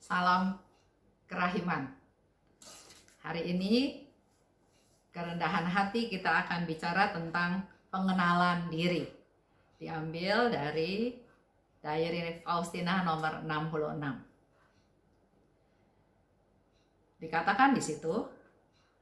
Salam kerahiman. Hari ini kerendahan hati kita akan bicara tentang pengenalan diri. Diambil dari Diary Faustina nomor 66. Dikatakan di situ,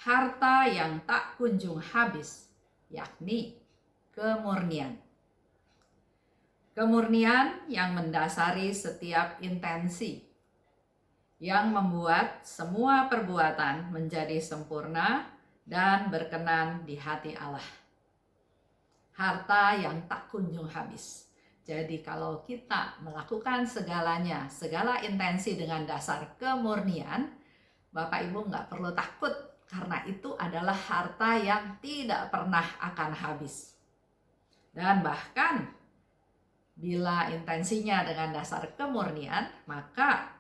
harta yang tak kunjung habis, yakni kemurnian. Kemurnian yang mendasari setiap intensi, yang membuat semua perbuatan menjadi sempurna dan berkenan di hati Allah. Harta yang tak kunjung habis. Jadi kalau kita melakukan segalanya, segala intensi dengan dasar kemurnian, Bapak Ibu nggak perlu takut, karena itu adalah harta yang tidak pernah akan habis. Dan bahkan bila intensinya dengan dasar kemurnian, maka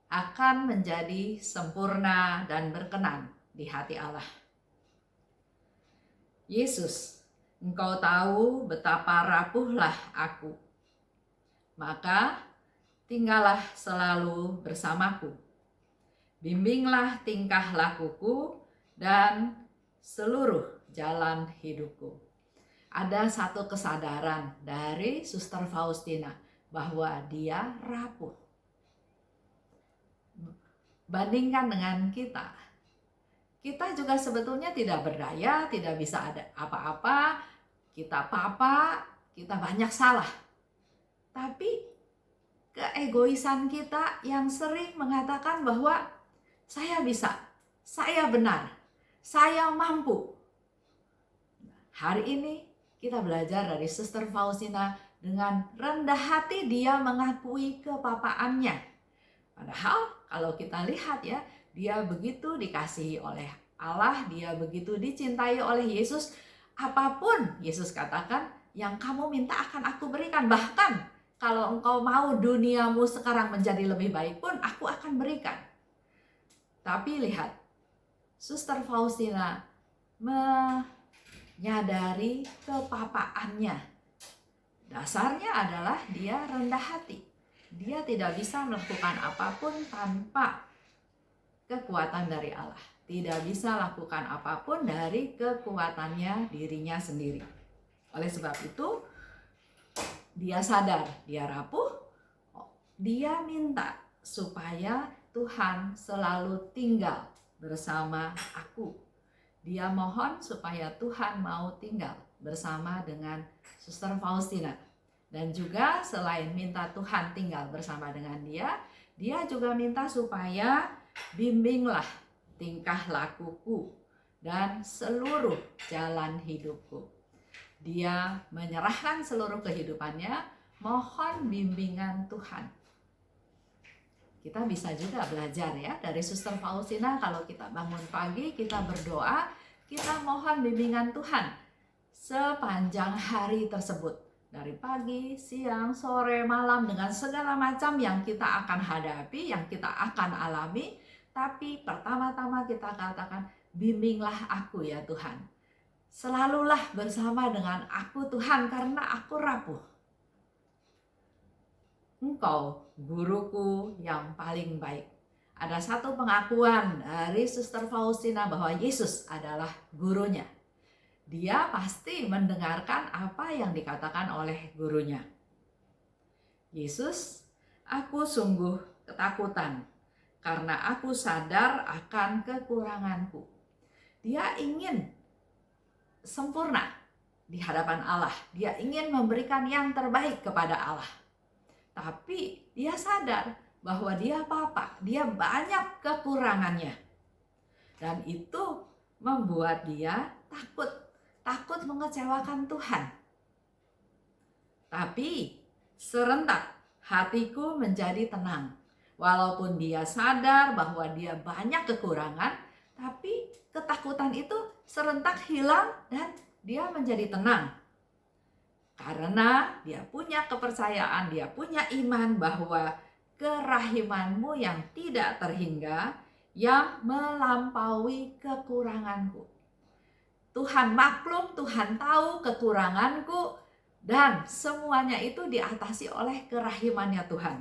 akan menjadi sempurna dan berkenan di hati Allah. Yesus, Engkau tahu betapa rapuhlah aku, maka tinggallah selalu bersamaku. Bimbinglah tingkah lakuku dan seluruh jalan hidupku. Ada satu kesadaran dari Suster Faustina bahwa dia rapuh. Bandingkan dengan kita juga sebetulnya tidak berdaya, tidak bisa ada apa-apa, kita banyak salah. Tapi keegoisan kita yang sering mengatakan bahwa saya bisa, saya benar, saya mampu. Hari ini kita belajar dari Suster Faustina, dengan rendah hati dia mengakui kepapaannya. Padahal kalau kita lihat ya, dia begitu dikasihi oleh Allah, dia begitu dicintai oleh Yesus. Apapun Yesus katakan, yang kamu minta akan aku berikan. Bahkan kalau engkau mau duniamu sekarang menjadi lebih baik pun, aku akan berikan. Tapi lihat, Suster Faustina menyadari kepapaannya. Dasarnya adalah dia rendah hati. Dia tidak bisa melakukan apapun tanpa kekuatan dari Allah. Tidak bisa lakukan apapun dari kekuatannya dirinya sendiri. Oleh sebab itu, dia sadar, dia rapuh, dia minta supaya Tuhan selalu tinggal bersama aku. Dia mohon supaya Tuhan mau tinggal bersama dengan Suster Faustina. Dan juga selain minta Tuhan tinggal bersama dengan dia juga minta supaya bimbinglah tingkah lakuku dan seluruh jalan hidupku. Dia menyerahkan seluruh kehidupannya, mohon bimbingan Tuhan. Kita bisa juga belajar ya dari Suster Faustina. Kalau kita bangun pagi, kita berdoa, kita mohon bimbingan Tuhan sepanjang hari tersebut. Dari pagi, siang, sore, malam, dengan segala macam yang kita akan hadapi, yang kita akan alami. Tapi pertama-tama kita katakan, bimbinglah aku ya Tuhan. Selalulah bersama dengan aku Tuhan, karena aku rapuh. Engkau guruku yang paling baik. Ada satu pengakuan dari Suster Faustina bahwa Yesus adalah gurunya. Dia pasti mendengarkan apa yang dikatakan oleh gurunya. Yesus, aku sungguh ketakutan karena aku sadar akan kekuranganku. Dia ingin sempurna di hadapan Allah. Dia ingin memberikan yang terbaik kepada Allah. Tapi dia sadar bahwa dia dia banyak kekurangannya. Dan itu membuat dia takut mengecewakan Tuhan. Tapi serentak hatiku menjadi tenang. Walaupun dia sadar bahwa dia banyak kekurangan, tapi ketakutan itu serentak hilang dan dia menjadi tenang. Karena dia punya kepercayaan, dia punya iman bahwa kerahimanmu yang tidak terhingga, yang melampaui kekuranganku. Tuhan maklum, Tuhan tahu kekuranganku, dan semuanya itu diatasi oleh kerahimannya Tuhan.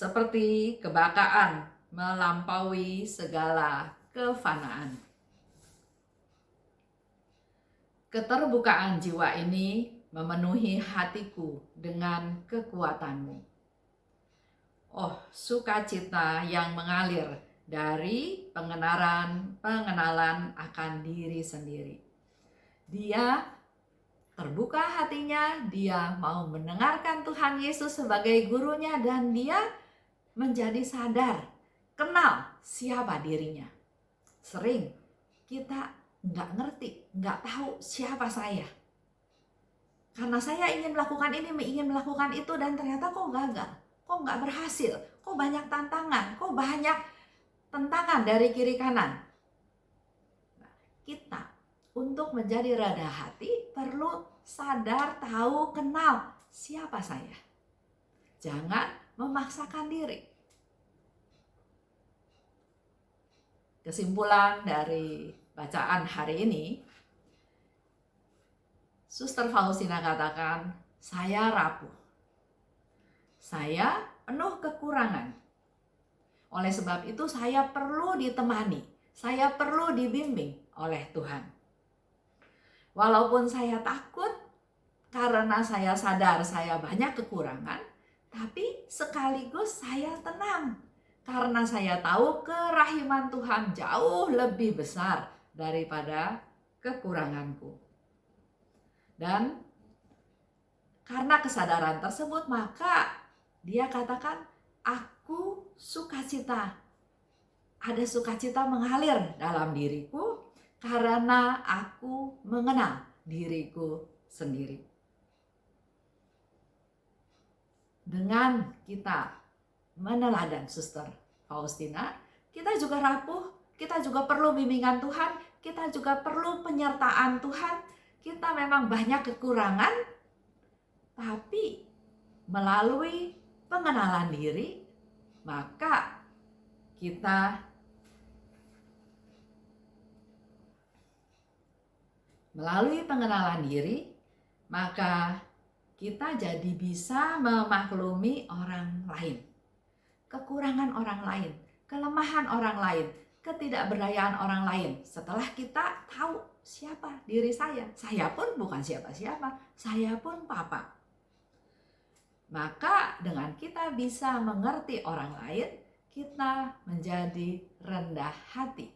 seperti kebakaan melampaui segala kefanaan. Keterbukaan jiwa ini memenuhi hatiku dengan kekuatan-Mu. Oh, sukacita yang mengalir dari pengenalan akan diri sendiri. Dia terbuka hatinya, dia mau mendengarkan Tuhan Yesus sebagai gurunya, dan dia menjadi sadar, kenal siapa dirinya. Sering kita nggak ngerti, nggak tahu siapa saya. Karena saya ingin melakukan ini, ingin melakukan itu, dan ternyata kok gagal, kok nggak berhasil, kok banyak tantangan, kok banyak tentangan dari kiri kanan. Nah, kita untuk menjadi rendah hati perlu sadar, tahu, kenal siapa saya. Jangan memaksakan diri. Kesimpulan dari bacaan hari ini, Suster Faustina katakan, saya rapuh. Saya penuh kekurangan. Oleh sebab itu saya perlu ditemani. Saya perlu dibimbing oleh Tuhan. Walaupun saya takut karena saya sadar saya banyak kekurangan, tapi sekaligus saya tenang karena saya tahu kerahiman Tuhan jauh lebih besar daripada kekuranganku. Dan karena kesadaran tersebut, maka dia katakan, aku sukacita. Ada sukacita mengalir dalam diriku karena aku mengenal diriku sendiri. Dengan kita meneladan Suster Faustina, kita juga rapuh, kita juga perlu bimbingan Tuhan, kita juga perlu penyertaan Tuhan. Kita memang banyak kekurangan, tapi melalui pengenalan diri, maka kita jadi bisa memaklumi orang lain, kekurangan orang lain, kelemahan orang lain, ketidakberdayaan orang lain. Setelah kita tahu siapa diri saya pun bukan siapa-siapa, saya pun papa. Maka dengan kita bisa mengerti orang lain, kita menjadi rendah hati.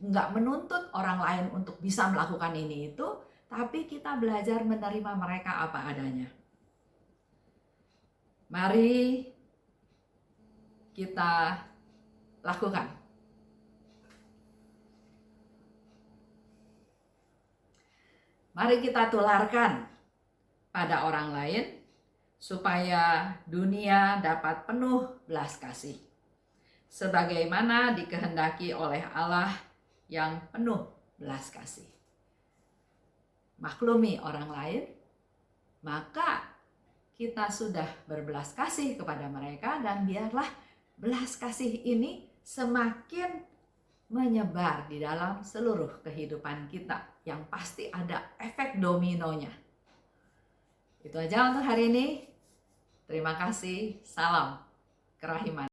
Enggak menuntut orang lain untuk bisa melakukan ini itu, tapi kita belajar menerima mereka apa adanya. Mari kita lakukan. Mari kita tularkan pada orang lain supaya dunia dapat penuh belas kasih. Sebagaimana dikehendaki oleh Allah yang penuh belas kasih. Maklumi orang lain, maka kita sudah berbelas kasih kepada mereka, dan biarlah belas kasih ini semakin menyebar di dalam seluruh kehidupan kita, yang pasti ada efek dominonya. Itu aja untuk hari ini. Terima kasih. Salam kerahiman.